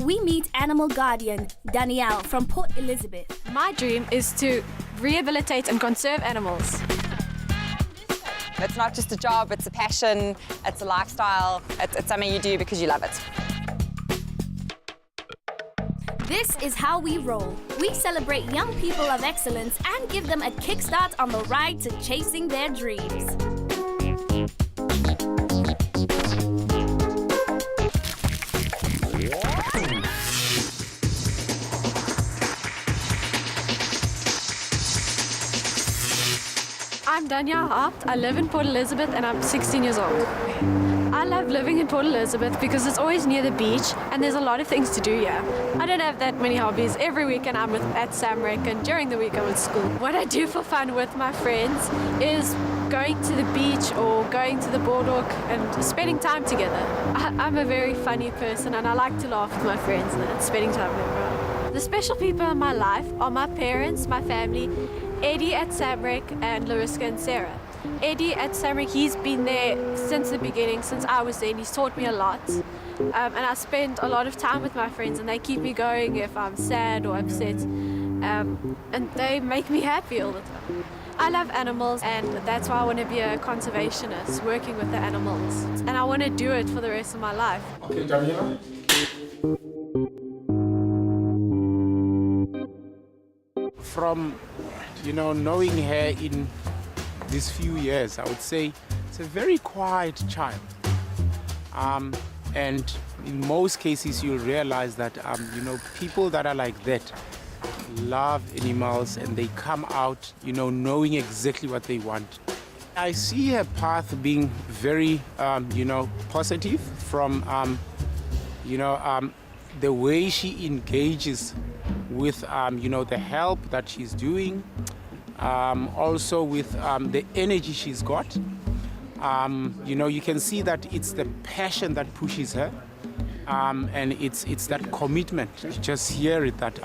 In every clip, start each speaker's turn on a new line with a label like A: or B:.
A: we meet animal guardian Danielle from Port Elizabeth.
B: My dream is to rehabilitate and conserve animals.
C: It's not just a job, it's a passion, it's a lifestyle, it's something you do because you love it.
A: This is how we roll. We celebrate young people of excellence and give them a kickstart on the ride to chasing their dreams.
B: I'm Danielle. I live in Port Elizabeth and I'm 16 years old. I love living in Port Elizabeth because it's always near the beach and there's a lot of things to do here. I don't have that many hobbies. Every weekend I'm at Samrick and during the week I'm at school. What I do for fun with my friends is going to the beach or going to the boardwalk and spending time together. I'm a very funny person and I like to laugh with my friends and spending time with everyone. The special people in my life are my parents, my family, Eddie at Samrick and Larissa and Sarah. Eddie at Samrick, he's been there since the beginning, since I was there, and he's taught me a lot. And I spend a lot of time with my friends and they keep me going if I'm sad or upset. And they make me happy all the time. I love animals and that's why I want to be a conservationist, working with the animals. And I want to do it for the rest of my life.
D: Okay, Danielle. From, knowing her in these few years, I would say it's a very quiet child. And in most cases, you'll realize that, people that are like that love animals and they come out, knowing exactly what they want. I see her path being very, positive from, the way she engages with, the help that she's doing, also with the energy she's got. You can see that it's the passion that pushes her, and it's that commitment. You just hear it that,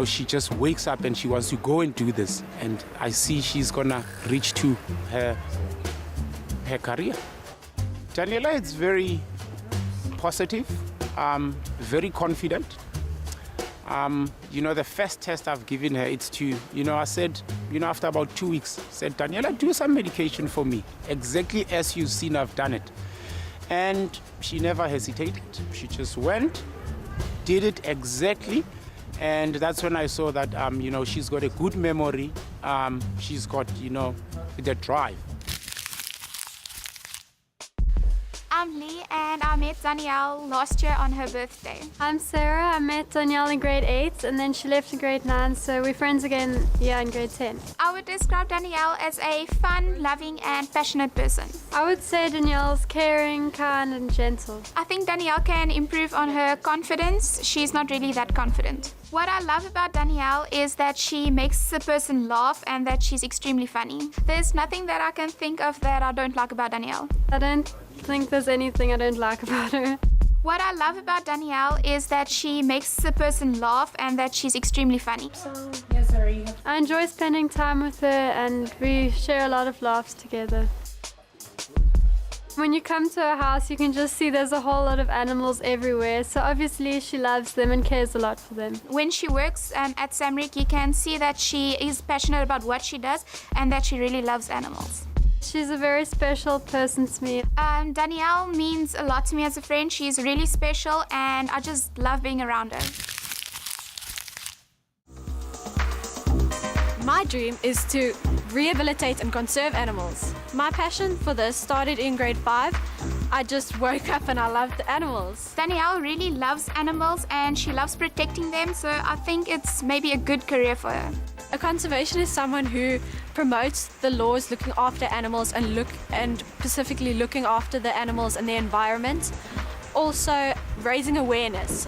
D: she just wakes up and she wants to go and do this. And I see she's gonna reach to her career. Daniela is very positive, very confident. The first test I've given her, it's to, I said, after about 2 weeks, I said, Daniela, do some medication for me, exactly as you've seen I've done it. And she never hesitated. She just went, did it exactly. And that's when I saw that, she's got a good memory. She's got, the drive.
E: I'm Lee and I met Danielle last year on her birthday.
F: I'm Sarah. I met Danielle in grade 8 and then she left in grade 9, so we're friends again here in grade 10.
E: I would describe Danielle as a fun, loving and passionate person.
F: I would say Danielle's caring, kind and gentle.
E: I think Danielle can improve on her confidence. She's not really that confident. What I love about Danielle is that she makes the person laugh and that she's extremely funny. There's nothing that I can think of that I don't like about Danielle.
F: I don't think there's anything I don't like about her.
E: What I love about Danielle is that she makes the person laugh and that she's extremely funny.
F: I enjoy spending time with her and we share a lot of laughs together. When you come to her house, you can just see there's a whole lot of animals everywhere. So obviously she loves them and cares a lot for them.
E: When she works at Samrick, you can see that she is passionate about what she does and that she really loves animals.
F: She's a very special person to me.
E: Danielle means a lot to me as a friend. She's really special and I just love being around her.
B: My dream is to rehabilitate and conserve animals. My passion for this started in grade 5. I just woke up and I loved animals.
E: Danielle really loves animals and she loves protecting them, so I think it's maybe a good career for her.
B: A conservationist is someone who promotes the laws looking after animals and specifically looking after the animals and their environment. Also raising awareness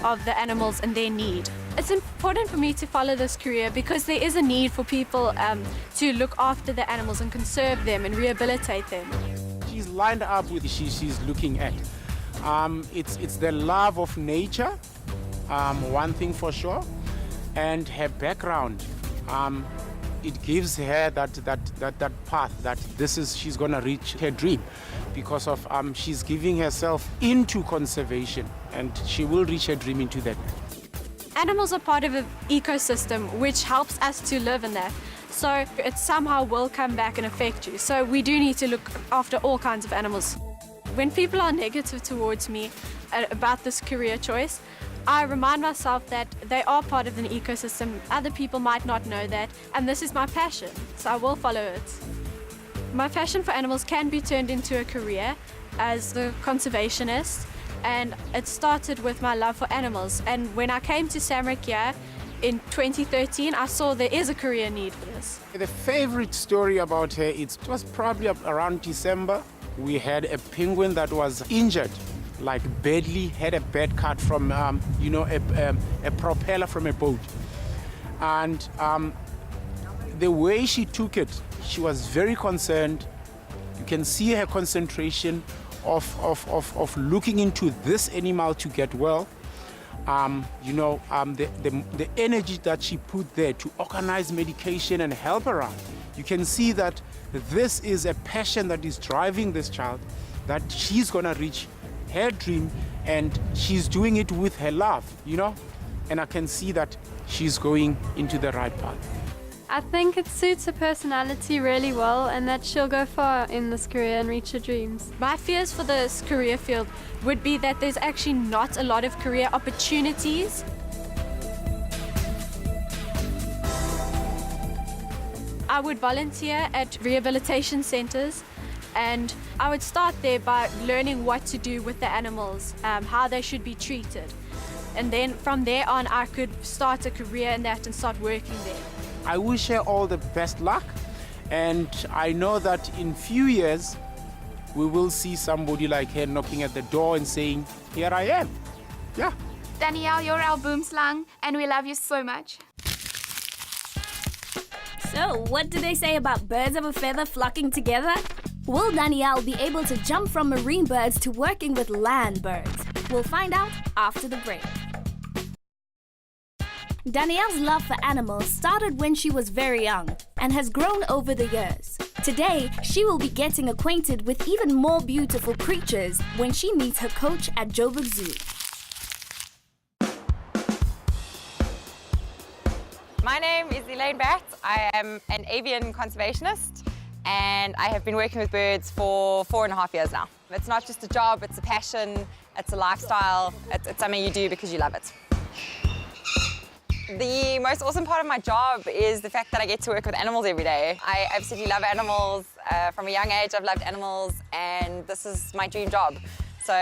B: of the animals and their need. It's important for me to follow this career because there is a need for people to look after the animals and conserve them and rehabilitate them.
D: She's lined up with she's looking at. It's the love of nature, one thing for sure, and her background. it gives her that path that she's gonna reach her dream, because of she's giving herself into conservation, and she will reach her dream into that.
B: Animals are part of an ecosystem which helps us to live in that. So it somehow will come back and affect you. So we do need to look after all kinds of animals. When people are negative towards me about this career choice, I remind myself that they are part of an ecosystem. Other people might not know that, and this is my passion, so I will follow it. My passion for animals can be turned into a career as the conservationist, and it started with my love for animals. And when I came to SAMREC here in 2013, I saw there is a career need for this.
D: The favorite story about her, it was probably around December. We had a penguin that was injured, like badly, had a bad cut from, a propeller from a boat. And the way she took it, she was very concerned. You can see her concentration of looking into this animal to get well. The energy that she put there to organize medication and help around. You can see that this is a passion that is driving this child, that she's gonna reach her dream, and she's doing it with her love, and I can see that she's going into the right path.
F: I think it suits her personality really well, and that she'll go far in this career and reach her dreams.
B: My fears for this career field would be that there's actually not a lot of career opportunities. I would volunteer at rehabilitation centers, and I would start there by learning what to do with the animals, how they should be treated. And then from there on, I could start a career in that and start working there.
D: I wish her all the best luck, and I know that in few years we will see somebody like her knocking at the door and saying, "Here I am." Yeah.
E: Danielle, you're our boomslang, and we love you so much.
A: So, what do they say about birds of a feather flocking together? Will Danielle be able to jump from marine birds to working with land birds? We'll find out after the break. Danielle's love for animals started when she was very young and has grown over the years. Today, she will be getting acquainted with even more beautiful creatures when she meets her coach at Joburg Zoo.
C: My name is Elaine Batt. I am an avian conservationist, and I have been working with birds for 4.5 years now. It's not just a job, it's a passion, it's a lifestyle, it's something you do because you love it. The most awesome part of my job is the fact that I get to work with animals every day. I absolutely love animals. From a young age, I've loved animals, and this is my dream job. So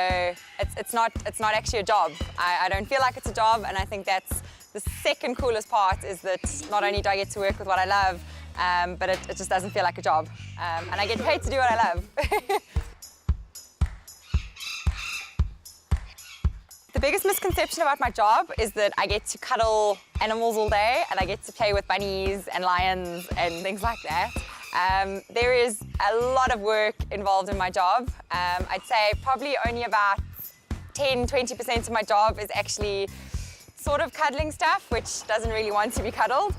C: it's not actually a job. I don't feel like it's a job, and I think that's the second coolest part, is that not only do I get to work with what I love, but it just doesn't feel like a job. And I get paid to do what I love. The biggest misconception about my job is that I get to cuddle animals all day, and I get to play with bunnies and lions and things like that. There is a lot of work involved in my job. I'd say probably only about 10–20% of my job is actually sort of cuddling stuff, which doesn't really want to be cuddled.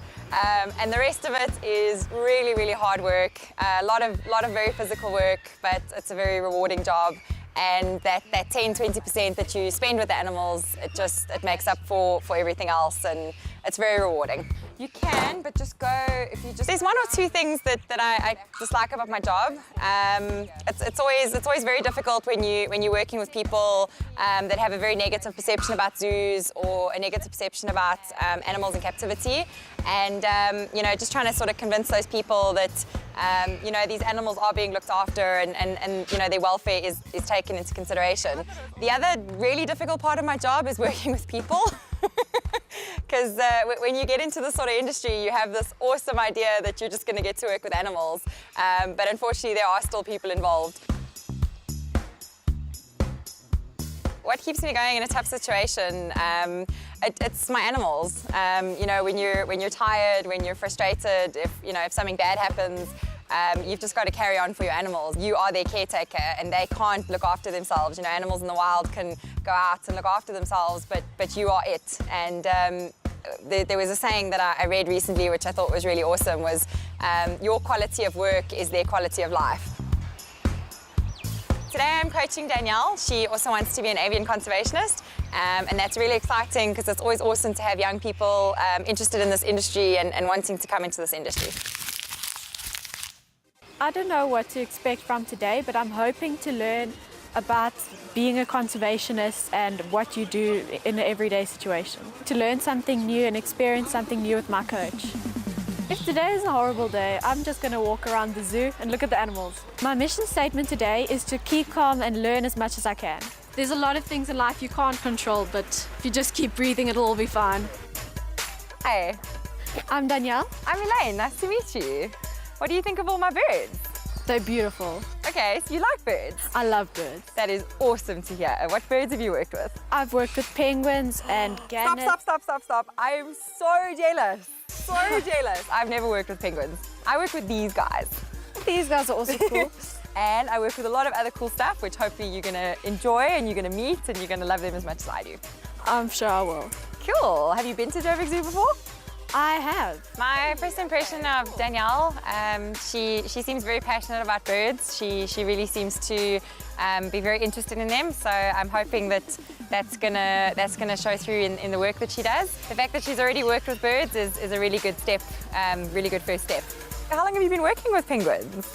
C: And the rest of it is really, really hard work. A lot of very physical work, but it's a very rewarding job. And that 10–20% that you spend with the animals, it makes up for everything else, and it's very rewarding. You can, but just go, there's one or two things that I dislike about my job. It's always very difficult when you're working with people that have a very negative perception about zoos, or a negative perception about animals in captivity. And just trying to sort of convince those people that these animals are being looked after, and their welfare is taken into consideration. The other really difficult part of my job is working with people. Because when you get into this sort of industry, you have this awesome idea that you're just going to get to work with animals. But unfortunately, there are still people involved. What keeps me going in a tough situation? It's my animals. When you're tired, when you're frustrated, if something bad happens, you've just got to carry on for your animals. You are their caretaker, and they can't look after themselves. Animals in the wild can go out and look after themselves, but you are it. And there was a saying that I read recently, which I thought was really awesome, was Your quality of work is their quality of life. Today I'm coaching Danielle. She also wants to be an avian conservationist, and that's really exciting because it's always awesome to have young people interested in this industry and wanting to come into this industry.
B: I don't know what to expect from today, but I'm hoping to learn about being a conservationist and what you do in an everyday situation. To learn something new and experience something new with my coach. If today is a horrible day, I'm just going to walk around the zoo and look at the animals. My mission statement today is to keep calm and learn as much as I can. There's a lot of things in life you can't control, but if you just keep breathing, it'll all be fine.
C: Hi,
B: I'm Danielle.
C: I'm Elaine. Nice to meet you. What do you think of all my birds?
B: They're beautiful.
C: Okay, so you like birds?
B: I love birds.
C: That is awesome to hear. What birds have you worked with?
B: I've worked with penguins and gannets.
C: Stop. I am so jealous. So jealous. I've never worked with penguins. I work with these guys.
B: These guys are also cool.
C: And I work with a lot of other cool stuff, which hopefully you're going to enjoy and you're going to meet and you're going to love them as much as I do.
B: I'm sure I will.
C: Cool. Have you been to Joburg Zoo before?
B: I have.
C: My first impression of Danielle, she seems very passionate about birds. She really seems to be very interested in them. So I'm hoping that's gonna show through in the work that she does. The fact that she's already worked with birds is a really good step, really good first step. How long have you been working with penguins?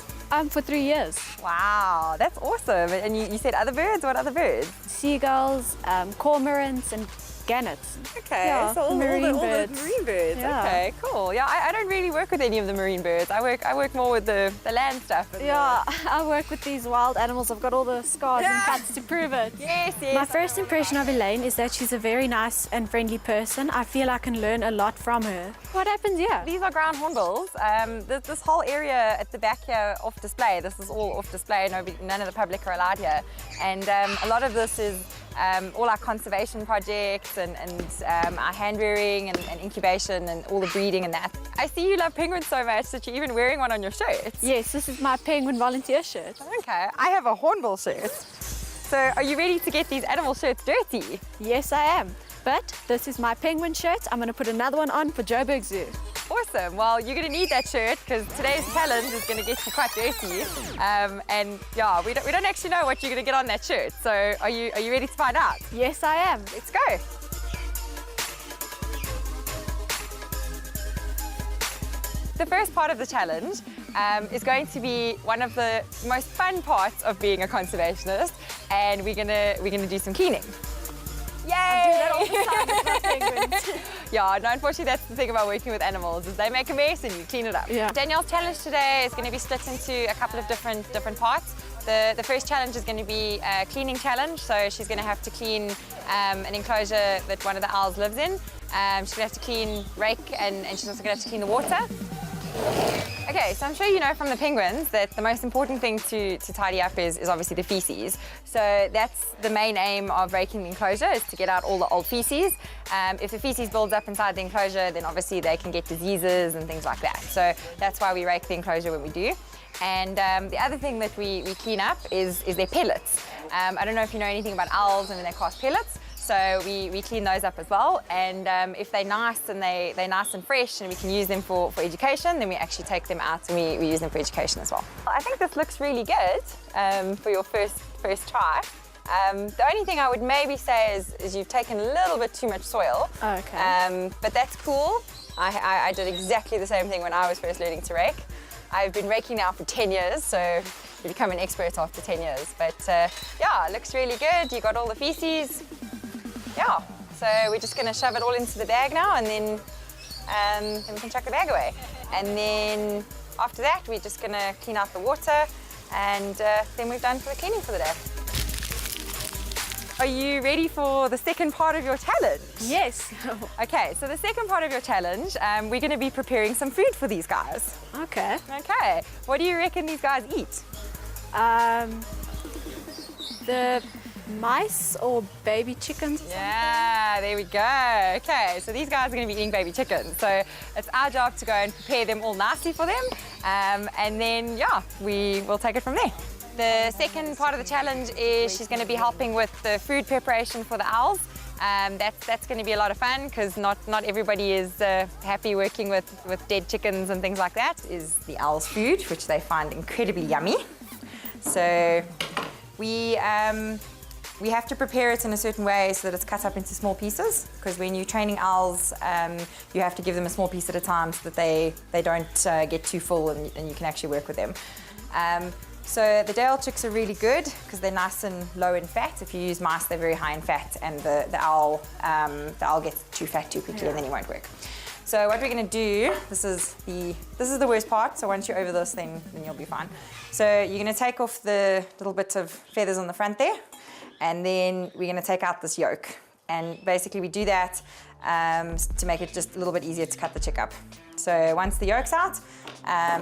B: For 3 years.
C: Wow, that's awesome. And you said other birds? What other birds?
B: Seagulls, cormorants, and gannets.
C: Okay,
B: Yeah,
C: so all the
B: marine
C: marine birds.
B: Yeah.
C: Okay, cool. Yeah, I don't really work with any of the marine birds. I work more with the land stuff. And
B: Yeah, I work with these wild animals. I've got all the scars and cuts to prove it.
C: Yes.
B: My first impression of Elaine is that she's a very nice and friendly person. I feel I can learn a lot from her. What happens here?
C: These are ground hornbills. This whole area at the back here off display. This is all off display. None of the public are allowed here. And a lot of this is all our conservation projects and our hand rearing and incubation and all the breeding and that. I see you love penguins so much that you're even wearing one on your shirt.
B: Yes, this is my penguin volunteer shirt.
C: Okay, I have a hornbill shirt. So are you ready to get these animal shirts dirty?
B: Yes, I am. But this is my penguin shirt. I'm going to put another one on for Joburg Zoo.
C: Awesome. Well, you're going to need that shirt because today's challenge is going to get you quite dirty. And yeah, we don't actually know what you're going to get on that shirt. So are you ready to find out?
B: Yes, I am.
C: Let's go. The first part of the challenge is going to be one of the most fun parts of being a conservationist, and we're gonna do some cleaning. Yay!
B: I do that all the time with my penguins.
C: Yeah, no, unfortunately that's the thing about working with animals is they make a mess and you clean it up.
B: Yeah.
C: Danielle's challenge today is going to be split into a couple of different parts. The first challenge is going to be a cleaning challenge, so she's going to have to clean an enclosure that one of the owls lives in. She's going to have to clean, rake, and she's also going to have to clean the water. Okay, so I'm sure you know from the penguins that the most important thing to tidy up is obviously the feces. So that's the main aim of raking the enclosure, is to get out all the old feces. If the feces builds up inside the enclosure, then obviously they can get diseases and things like that. So that's why we rake the enclosure when we do. And the other thing that we clean up is their pellets. I don't know if you know anything about owls and when they cast pellets. So we clean those up as well, and if they're nice and they're nice and fresh and we can use them for education, then we actually take them out and we use them for education as well. I think this looks really good for your first try. The only thing I would maybe say is you've taken a little bit too much soil.
B: Okay.
C: But that's cool. I did exactly the same thing when I was first learning to rake. I've been raking now for 10 years, so you become an expert after 10 years. But yeah, it looks really good. You got all the feces. Yeah, so we're just going to shove it all into the bag now, and then we can chuck the bag away. And then after that, we're just going to clean out the water, and then we're done for the cleaning for the day. Are you ready for the second part of your challenge?
B: Yes.
C: Okay, so the second part of your challenge, we're going to be preparing some food for these guys.
B: Okay.
C: Okay, what do you reckon these guys eat?
B: The mice or baby chickens?
C: Yeah, there we go. Okay, so these guys are going to be eating baby chickens. So it's our job to go and prepare them all nicely for them. And then, yeah, we will take it from there. The second part of the challenge is she's going to be helping with the food preparation for the owls. That's going to be a lot of fun because not everybody is happy working with dead chickens and things like that. Is the owl's food, which they find incredibly yummy. So we have to prepare it in a certain way so that it's cut up into small pieces, because when you're training owls, you have to give them a small piece at a time so that they don't get too full and you can actually work with them. So the day-old chicks are really good because they're nice and low in fat. If you use mice, they're very high in fat, and the owl gets too fat too quickly, and then it won't work. So what we're going to do, this is the worst part. So once you're over this, then you'll be fine. So you're going to take off the little bits of feathers on the front there, and then we're going to take out this yolk. And basically we do that to make it just a little bit easier to cut the chick up. So once the yolk's out,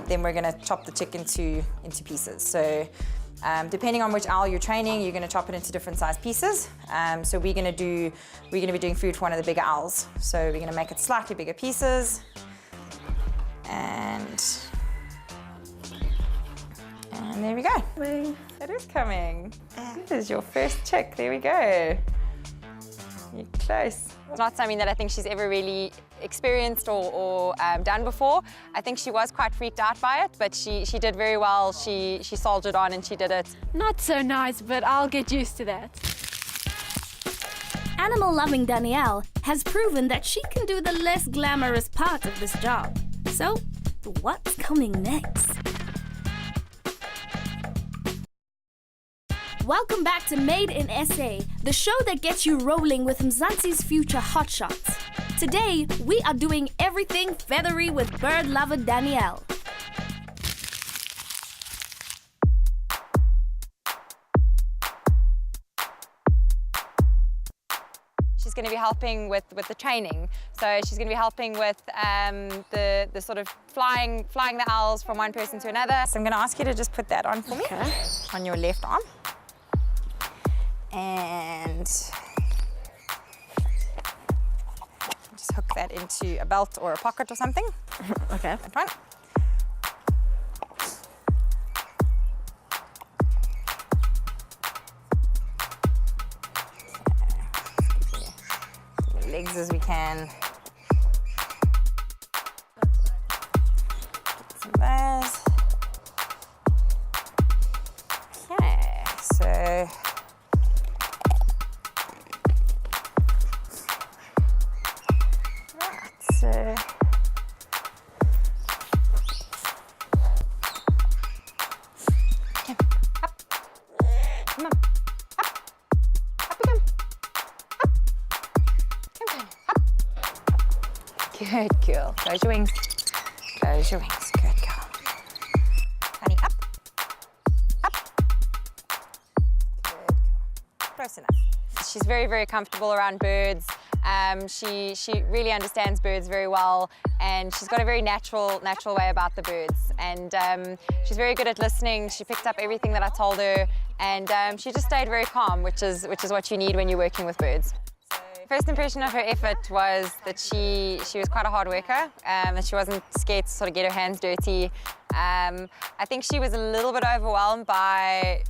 C: then we're going to chop the chick into pieces. So depending on which owl you're training, you're going to chop it into different size pieces. So we're going to be doing food for one of the bigger owls. So we're going to make it slightly bigger pieces, and there we go. It is coming. This is your first chick. There we go. You're close. It's not something that I think she's ever really experienced or done before. I think she was quite freaked out by it, but she did very well. She soldiered on and she did it.
B: Not so nice, but I'll get used to that.
A: Animal-loving Danielle has proven that she can do the less glamorous part of this job. So, what's coming next? Welcome back to Made in SA, the show that gets you rolling with Mzansi's future hotshots. Today, we are doing everything feathery with bird lover Danielle.
C: She's going to be helping with the training. So she's going to be helping with the sort of flying the owls from one person to another. So I'm going to ask you to just put that on for me, on your left arm. And just hook that into a belt or a pocket or something.
B: Okay.
C: That one. As many legs as we can. Some of those. Okay, so good girl. Close your wings. Close your wings. Good girl. Honey, up. Up. Good girl. Close enough. She's very, very comfortable around birds. She really understands birds very well, and she's got a very natural way about the birds. And she's very good at listening. She picked up everything that I told her, and she just stayed very calm, which is what you need when you're working with birds. First impression of her effort was that she was quite a hard worker, and she wasn't scared to sort of get her hands dirty. I think she was a little bit overwhelmed by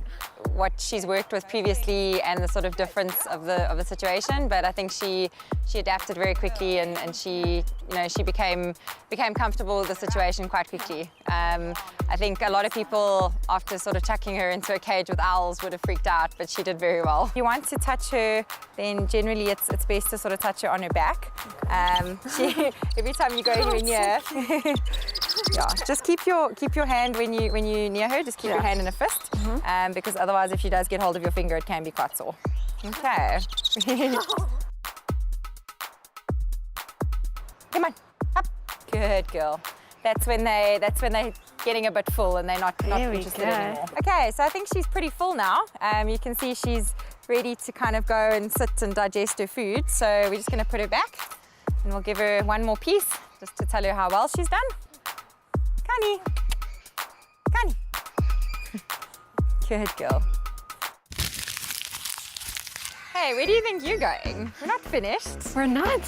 C: what she's worked with previously and the sort of difference of the situation, but I think she adapted very quickly, and she became comfortable with the situation quite quickly. I think a lot of people, after sort of chucking her into a cage with owls, would have freaked out, but she did very well. If you want to touch her, then generally it's best to sort of touch her on her back. Every time you go anywhere near, yeah, just keep your hand when you near her. Just keep your hand in a fist, because otherwise, if she does get hold of your finger, it can be quite sore. Okay. Come on, up. Good girl. That's when they're getting a bit full and they're not interested anymore. Okay, so I think she's pretty full now. You can see she's ready to kind of go and sit and digest her food. So we're just going to put her back, and we'll give her one more piece just to tell her how well she's done. Connie. Connie. Good girl. Hey, where do you think you're going? We're not finished.
B: We're not.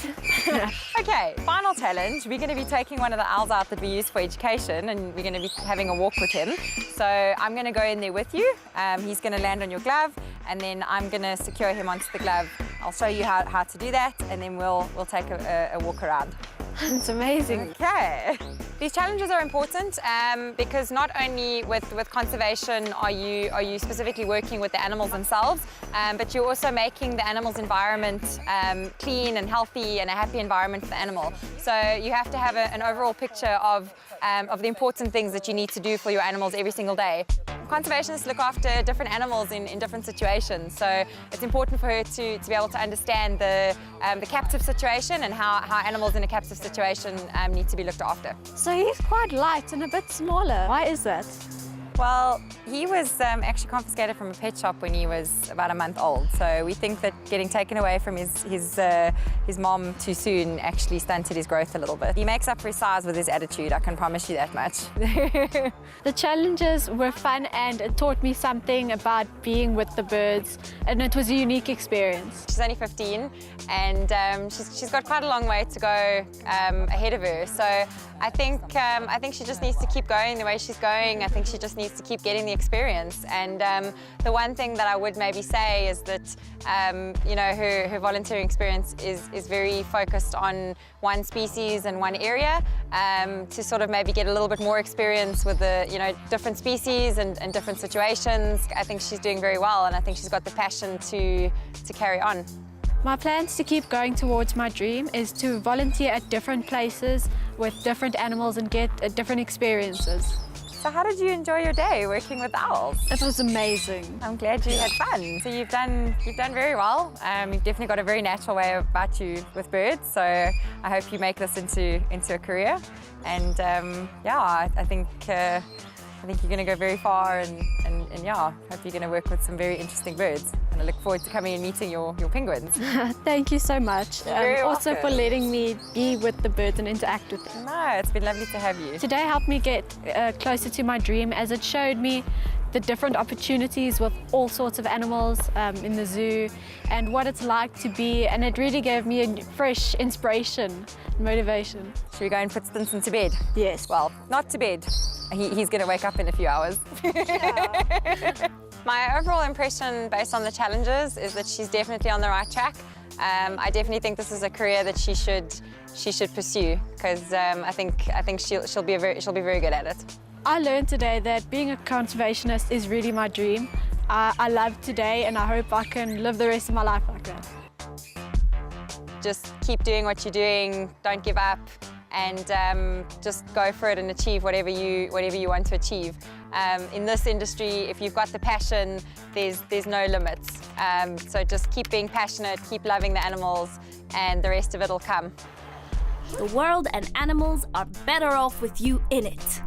C: Okay, final challenge. We're going to be taking one of the owls out that we use for education, and we're going to be having a walk with him. So I'm going to go in there with you. He's going to land on your glove, and then I'm going to secure him onto the glove I'll show you how to do that, and then we'll take a walk around.
B: It's amazing.
C: Okay. These challenges are important because not only with conservation are you specifically working with the animals themselves, but you're also making the animal's environment clean and healthy and a happy environment for the animal. So you have to have an overall picture of the important things that you need to do for your animals every single day. Conservationists look after different animals in different situations, so it's important for her to be able to understand the captive situation and how animals in a captive situation need to be looked after.
B: So he's quite light and a bit smaller. Why is that?
C: Well, he was actually confiscated from a pet shop when he was about a month old. So we think that getting taken away from his mom too soon actually stunted his growth a little bit. He makes up for his size with his attitude, I can promise you that much.
B: The challenges were fun and it taught me something about being with the birds, and it was a unique experience.
C: She's only 15 and she's got quite a long way to go ahead of her. So I think she just needs to keep going the way she's going. I think she just needs to keep getting the experience. And the one thing that I would maybe say is that you know, her volunteering experience is very focused on one species and one area to sort of maybe get a little bit more experience with the different species and different situations. I think she's doing very well, and I think she's got the passion to carry on.
B: My plans to keep going towards my dream is to volunteer at different places with different animals and get different experiences.
C: So how did you enjoy your day working with owls?
B: It was amazing.
C: I'm glad you had fun. So you've done very well. You've definitely got a very natural way about you with birds. So I hope you make this into a career. And yeah, I think you're going to go very far, and yeah, I hope you're going to work with some very interesting birds. And I look forward to coming and meeting your penguins.
B: Thank you so much.
C: You're
B: also
C: welcome.
B: for letting me be with the birds and interact with them.
C: No, it's been lovely to have you.
B: Today helped me get closer to my dream, as it showed me the different opportunities with all sorts of animals in the zoo and what it's like to be, and it really gave me a fresh inspiration and motivation.
C: Should we go and put Stinson to bed?
B: Yes.
C: Well, not to bed. He's going to wake up in a few hours. My overall impression based on the challenges is that she's definitely on the right track. I definitely think this is a career that she should pursue, because I think she'll be very good at it.
B: I learned today that being a conservationist is really my dream. I love today, and I hope I can live the rest of my life like that.
C: Just keep doing what you're doing, don't give up, and just go for it and achieve whatever you want to achieve. In this industry, if you've got the passion, there's no limits. So just keep being passionate, keep loving the animals, and the rest of it will come.
A: The world and animals are better off with you in it.